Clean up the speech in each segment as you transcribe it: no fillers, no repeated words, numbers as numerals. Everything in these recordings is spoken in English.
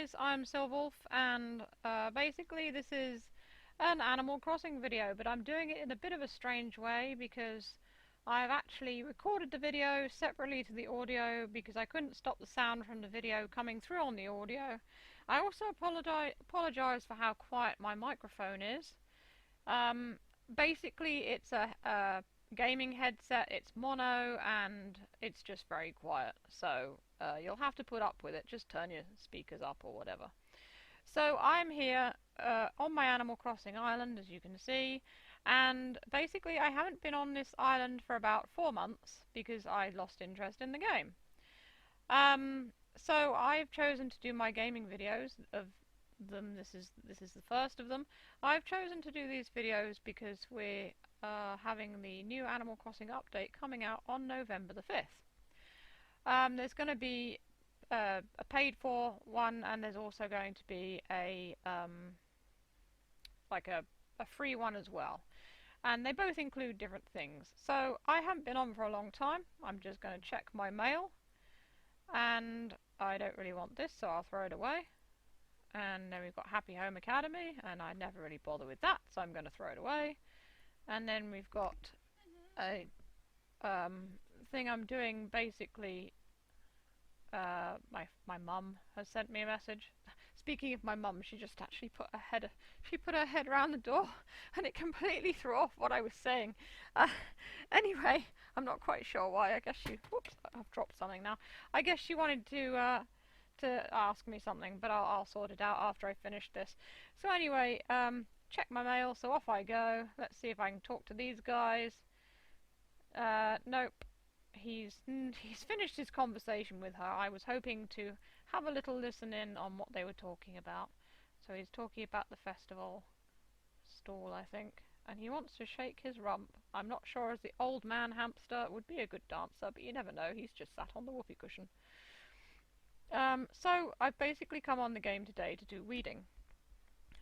guys, I'm Silverwolf, and basically this is an Animal Crossing video, but I'm doing it in a bit of a strange way because I've actually recorded the video separately to the audio because I couldn't stop the sound from the video coming through on the audio. I also apologise for how quiet my microphone is. Um, Basically it's a gaming headset, it's mono, and it's just very quiet, so you'll have to put up with it. Just turn your speakers up or whatever. So I'm here on my Animal Crossing island, as you can see, and basically I haven't been on this island for about 4 months because I lost interest in the game. So I've chosen to do my gaming videos of them. This is the first of them. I've chosen to do these videos because we're having the new Animal Crossing update coming out on November the 5th. There's going to be a paid for one, and there's also going to be a free one as well. And they both include different things. So I haven't been on for a long time. I'm just going to check my mail, and I don't really want this, so I'll throw it away. And then we've got Happy Home Academy, and I never really bother with that, so I'm going to throw it away. And then we've got a thing I'm doing. Basically, my mum has sent me a message. Speaking of my mum, she just actually put her head around the door, and it completely threw off what I was saying. Anyway, I'm not quite sure why. I guess she. Whoops! I've dropped something now. I guess she wanted to ask me something, but I'll sort it out after I finish this. So anyway, check my mail, so off I go. Let's see if I can talk to these guys. Nope. He's finished his conversation with her. I was hoping to have a little listen in on what they were talking about. So he's talking about the festival stall, I think, and he wants to shake his rump. I'm not sure as the old man hamster would be a good dancer, but you never know. He's just sat on the whoopee cushion. So I've basically come on the game today to do weeding.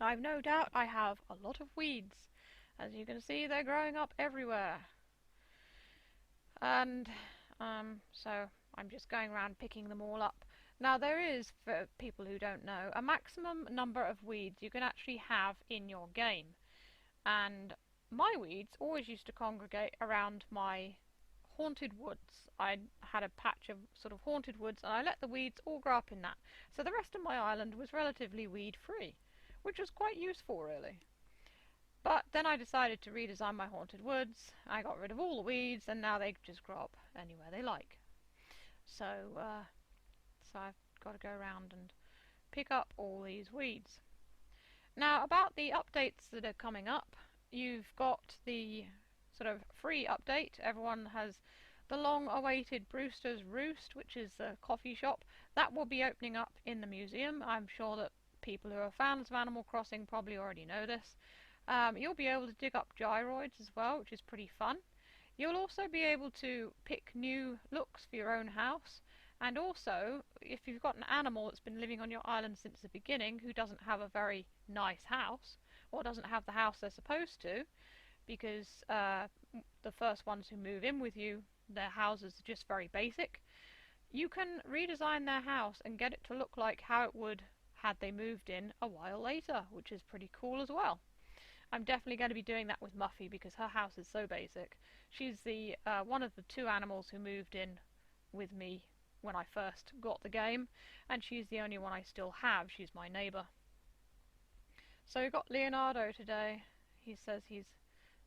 I've no doubt I have a lot of weeds. As you can see, they're growing up everywhere. And so I'm just going around picking them all up. Now there is, for people who don't know, a maximum number of weeds you can actually have in your game. And my weeds always used to congregate around my haunted woods. I had a patch of sort of haunted woods, and I let the weeds all grow up in that. So the rest of my island was relatively weed free, which was quite useful really. But then I decided to redesign my haunted woods. I got rid of all the weeds, and now they just grow up anywhere they like. So I've got to go around and pick up all these weeds. Now about the updates that are coming up, you've got the sort of free update. Everyone has the long-awaited Brewster's Roost, which is the coffee shop. That will be opening up in the museum. I'm sure that people who are fans of Animal Crossing probably already know this. You'll be able to dig up gyroids as well, which is pretty fun. You'll also be able to pick new looks for your own house, and also, if you've got an animal that's been living on your island since the beginning who doesn't have a very nice house, or doesn't have the house they're supposed to, because the first ones who move in with you, their houses are just very basic, you can redesign their house and get it to look like how it would had they moved in a while later, which is pretty cool as well. I'm definitely going to be doing that with Muffy because her house is so basic. She's the one of the 2 animals who moved in with me when I first got the game, and she's the only one I still have. She's my neighbour. So we've got Leonardo today. He says he's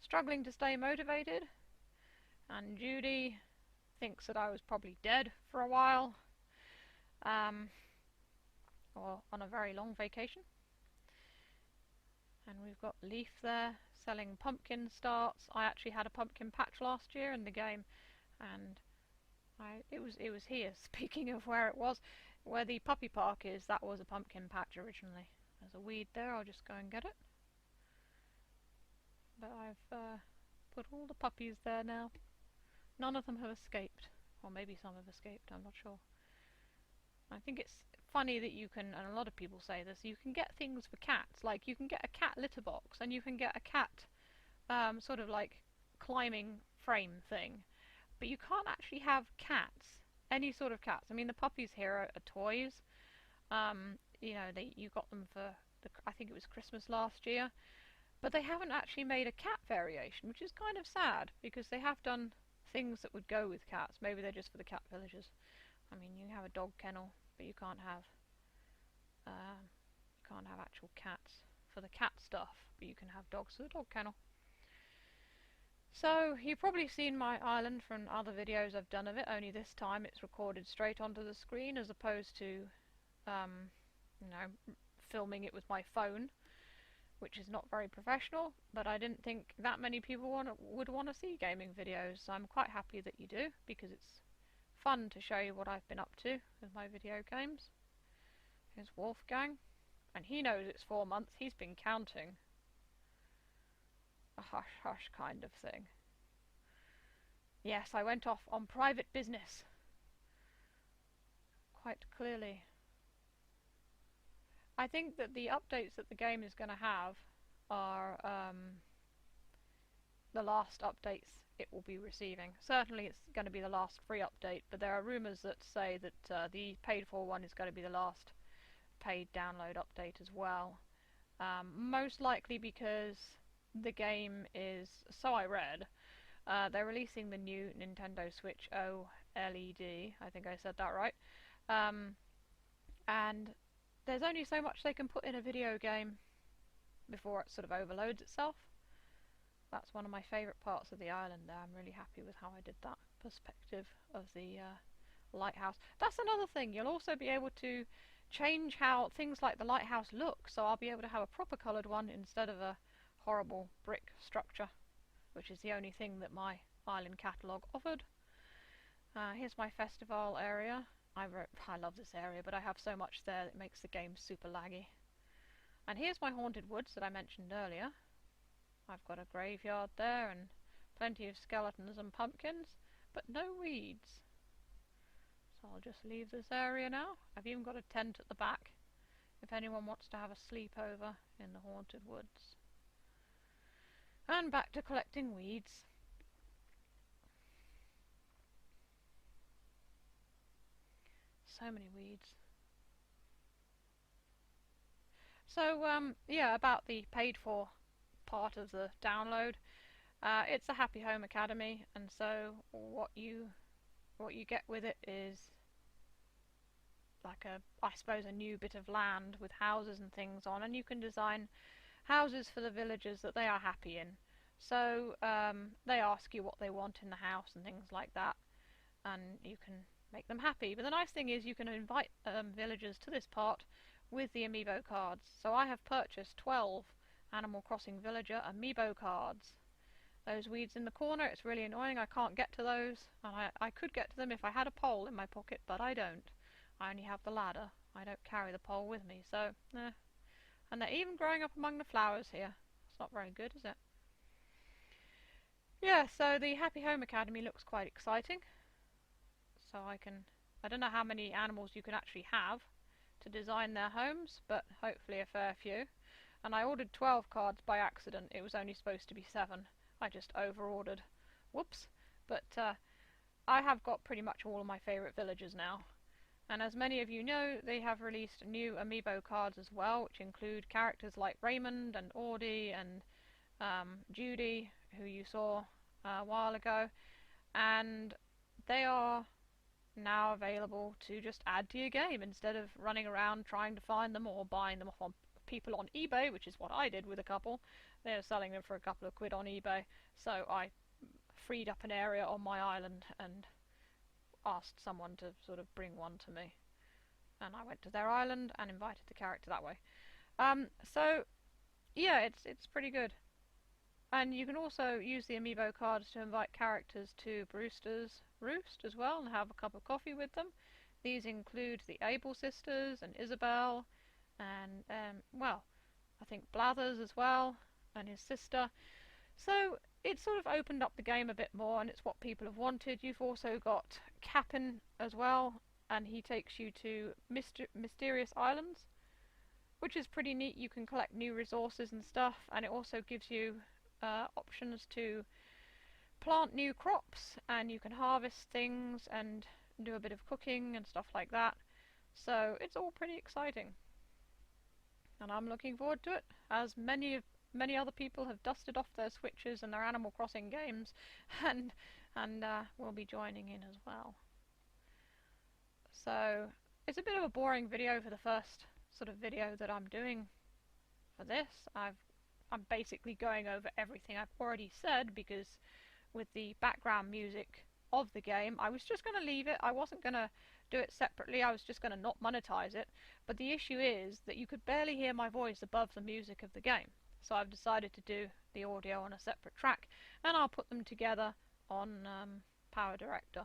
struggling to stay motivated, and Judy thinks that I was probably dead for a while, or on a very long vacation. And we've got Leaf there selling pumpkin starts. I actually had a pumpkin patch last year in the game, and it was here. Speaking of where it was, where the puppy park is, that was a pumpkin patch originally. There's a weed there. I'll just go and get it. But I've put all the puppies there now. None of them have escaped, or maybe some have escaped. I'm not sure. I think it's funny that you can, and a lot of people say this, you can get things for cats, like you can get a cat litter box, and you can get a cat sort of like climbing frame thing, but you can't actually have cats, any sort of cats. I mean, the puppies here are toys, you know, you got them for I think it was Christmas last year, but they haven't actually made a cat variation, which is kind of sad because they have done things that would go with cats. Maybe they're just for the cat villagers. I mean, you have a dog kennel, but you can't have actual cats for the cat stuff, but you can have dogs for the dog kennel. So you've probably seen my island from other videos I've done of it, only this time it's recorded straight onto the screen as opposed to, you know, filming it with my phone, which is not very professional, but I didn't think that many people would want to see gaming videos, so I'm quite happy that you do, because it's fun to show you what I've been up to with my video games. Here's Wolfgang, and he knows it's 4 months, he's been counting. A hush hush kind of thing. Yes, I went off on private business. Quite clearly. I think that the updates that the game is going to have are the last updates it will be receiving. Certainly it's going to be the last free update, but there are rumours that say that the paid for one is going to be the last paid download update as well. Most likely because the game is, so I read, they're releasing the new Nintendo Switch OLED, I think I said that right, and there's only so much they can put in a video game before it sort of overloads itself. That's one of my favourite parts of the island there. I'm really happy with how I did that perspective of the lighthouse. That's another thing, you'll also be able to change how things like the lighthouse look, so I'll be able to have a proper coloured one instead of a horrible brick structure, which is the only thing that my island catalogue offered. Here's my festival area. I love this area, but I have so much there that it makes the game super laggy. And here's my haunted woods that I mentioned earlier. I've got a graveyard there and plenty of skeletons and pumpkins, but no weeds. So I'll just leave this area now. I've even got a tent at the back if anyone wants to have a sleepover in the haunted woods. And back to collecting weeds. So many weeds. So yeah, about the paid for part of the download. It's a Happy Home Academy, and so what you get with it is like I suppose a new bit of land with houses and things on, and you can design houses for the villagers that they are happy in. So they ask you what they want in the house and things like that, and you can make them happy. But the nice thing is you can invite villagers to this part with the amiibo cards. So I have purchased 12 Animal Crossing Villager amiibo cards. Those weeds in the corner, it's really annoying, I can't get to those, and I could get to them if I had a pole in my pocket, but I don't. I only have the ladder. I don't carry the pole with me, so and they're even growing up among the flowers here. It's not very good, is it? Yeah, so the Happy Home Academy looks quite exciting. So I don't know how many animals you can actually have to design their homes, but hopefully a fair few. And I ordered 12 cards by accident. It was only supposed to be 7. I just over-ordered. Whoops. But I have got pretty much all of my favourite villagers now. And as many of you know, they have released new amiibo cards as well, which include characters like Raymond and Audie and Judy, who you saw a while ago. And they are now available to just add to your game instead of running around trying to find them or buying them off on people on eBay, which is what I did with a couple. They're selling them for a couple of quid on eBay, so I freed up an area on my island and asked someone to sort of bring one to me, and I went to their island and invited the character that way. So yeah, it's pretty good. And you can also use the amiibo cards to invite characters to Brewster's Roost as well and have a cup of coffee with them. These include the Able sisters and Isabel and, well, I think Blathers as well and his sister. So it's sort of opened up the game a bit more, and it's what people have wanted. You've also got Cap'n as well, and he takes you to mysterious islands, which is pretty neat. You can collect new resources and stuff, and it also gives you options to plant new crops, and you can harvest things and do a bit of cooking and stuff like that. So it's all pretty exciting. and I'm looking forward to it, as many other people have dusted off their Switches and their Animal Crossing games, and will be joining in as well. So it's a bit of a boring video for the first sort of video that I'm doing for this. I'm basically going over everything I've already said, because with the background music of the game, I was just going to leave it. I wasn't going to do it separately. I was just going to not monetize it. But the issue is that you could barely hear my voice above the music of the game. So I've decided to do the audio on a separate track, and I'll put them together on Power Director,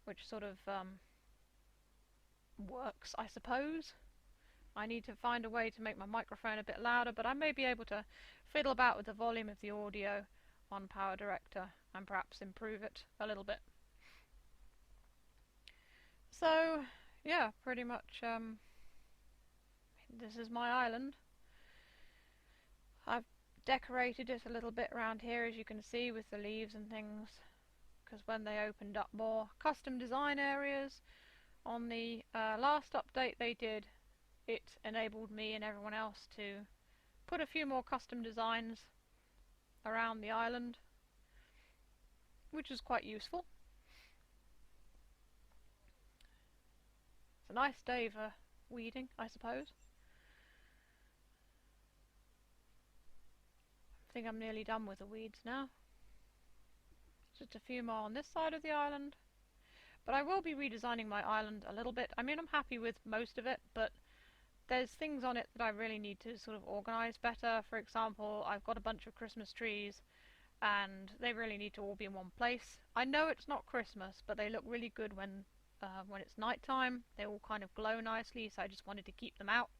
which sort of works, I suppose. I need to find a way to make my microphone a bit louder, but I may be able to fiddle about with the volume of the audio on Power Director and perhaps improve it a little bit. So, yeah, pretty much this is my island. I've decorated it a little bit around here, as you can see, with the leaves and things, because when they opened up more custom design areas on the last update they did, it enabled me and everyone else to put a few more custom designs around the island, which is quite useful. It's a nice day for weeding, I suppose. I think I'm nearly done with the weeds now. Just a few more on this side of the island. But I will be redesigning my island a little bit. I mean, I'm happy with most of it, but there's things on it that I really need to sort of organise better. For example, I've got a bunch of Christmas trees, and they really need to all be in one place. I know it's not Christmas, but they look really good when it's night time. They all kind of glow nicely, so I just wanted to keep them out.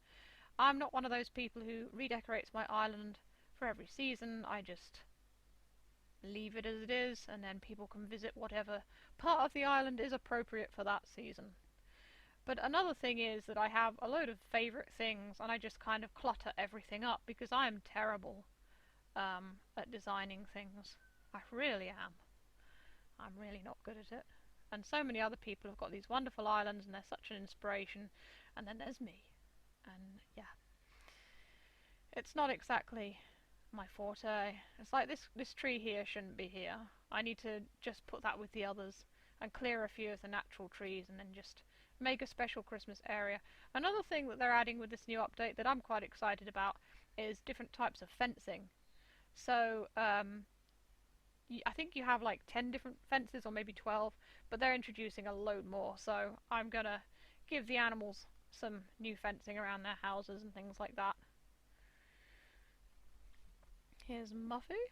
I'm not one of those people who redecorates my island for every season. I just leave it as it is, and then people can visit whatever part of the island is appropriate for that season. But another thing is that I have a load of favourite things, and I just kind of clutter everything up, because I am terrible at designing things. I really am. I'm really not good at it. And so many other people have got these wonderful islands, and they're such an inspiration, and then there's me. And yeah, it's not exactly my forte. It's like this tree here shouldn't be here. I need to just put that with the others and clear a few of the natural trees, and then just make a special Christmas area. Another thing that they're adding with this new update that I'm quite excited about is different types of fencing. So I think you have like 10 different fences, or maybe 12, but they're introducing a load more, so I'm gonna give the animals some new fencing around their houses and things like that. Here's Muffy,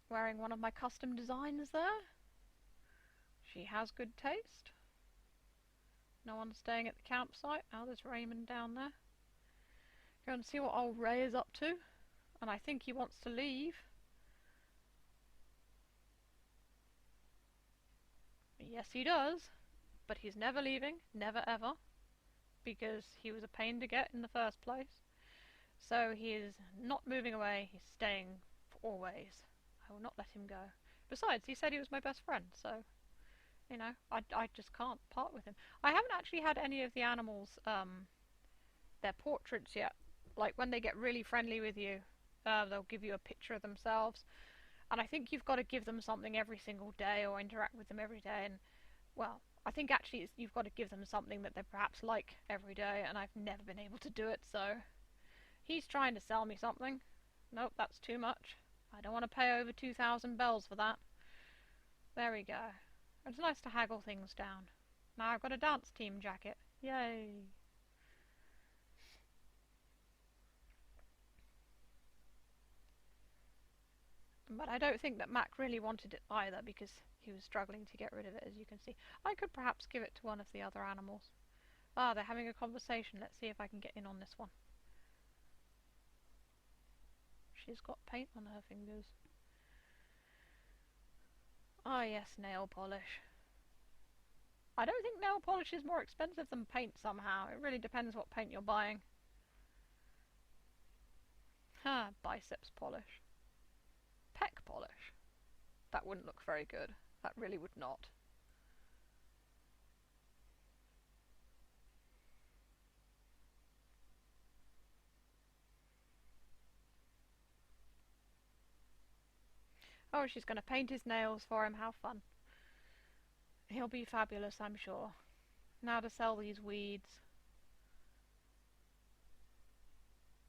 wearing one of my custom designs there. She has good taste. No one's staying at the campsite. Oh, there's Raymond down there. Go and see what old Ray is up to. And I think he wants to leave. Yes, he does. But he's never leaving. Never ever. Because he was a pain to get in the first place. So he is not moving away. He's staying for always. I will not let him go. Besides, he said he was my best friend, so you know, I just can't part with him. I haven't actually had any of the animals, their portraits yet. Like, when they get really friendly with you, they'll give you a picture of themselves. And I think you've got to give them something every single day, or interact with them every day. And, well, I think actually you've got to give them something that they perhaps like every day, and I've never been able to do it, so he's trying to sell me something. Nope, that's too much. I don't want to pay over 2,000 bells for that. There we go. It's nice to haggle things down. Now I've got a dance team jacket. Yay! But I don't think that Mac really wanted it either, because he was struggling to get rid of it, as you can see. I could perhaps give it to one of the other animals. Ah, they're having a conversation. Let's see if I can get in on this one. She's got paint on her fingers. Ah, yes, nail polish. I don't think nail polish is more expensive than paint somehow. It really depends what paint you're buying. Ha, biceps polish. Pec polish. That wouldn't look very good. That really would not. Oh, she's going to paint his nails for him. How fun. He'll be fabulous, I'm sure. Now to sell these weeds.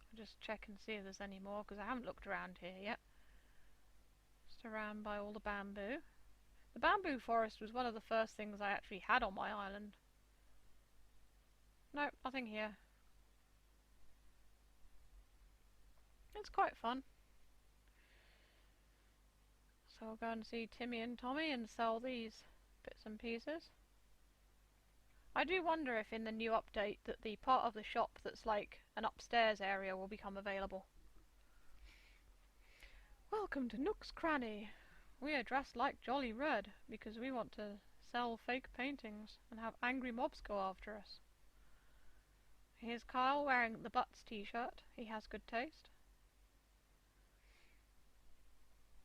I'll just check and see if there's any more, because I haven't looked around here yet. Just around by all the bamboo. The bamboo forest was one of the first things I actually had on my island. Nope, nothing here. It's quite fun. So I'll go and see Timmy and Tommy and sell these bits and pieces. I do wonder if in the new update that the part of the shop that's like an upstairs area will become available. Welcome to Nook's Cranny. We are dressed like Jolly Red because we want to sell fake paintings and have angry mobs go after us. Here's Kyle wearing the Butts t-shirt. He has good taste.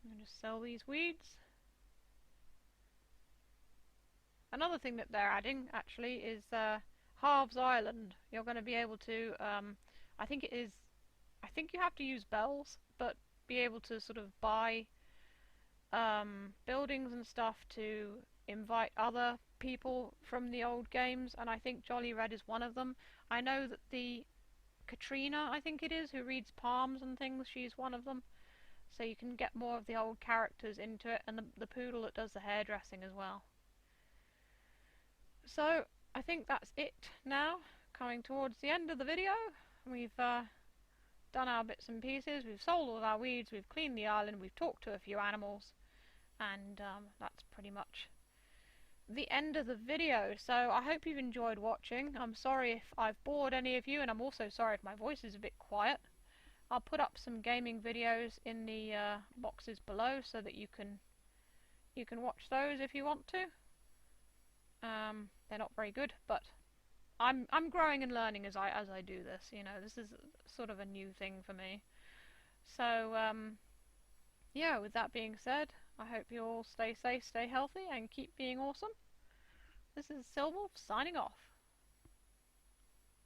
I'm going to sell these weeds. Another thing that they're adding actually is Halves Island. You're going to be able to, I think you have to use bells, but be able to sort of buy buildings and stuff to invite other people from the old games, and I think Jolly Red is one of them. I know that the Katrina, I think it is, who reads palms and things, she's one of them. So you can get more of the old characters into it, and the poodle that does the hairdressing as well. So I think that's it now. Coming towards the end of the video, we've done our bits and pieces, we've sold all of our weeds, we've cleaned the island, we've talked to a few animals, and that's pretty much the end of the video. So I hope you've enjoyed watching. I'm sorry if I've bored any of you, and I'm also sorry if my voice is a bit quiet. I'll put up some gaming videos in the boxes below so that you can watch those if you want to. They're not very good, but I'm growing and learning as I do this. You know, this is sort of a new thing for me. So yeah, with that being said, I hope you all stay safe, stay healthy, and keep being awesome. This is Silwolf signing off.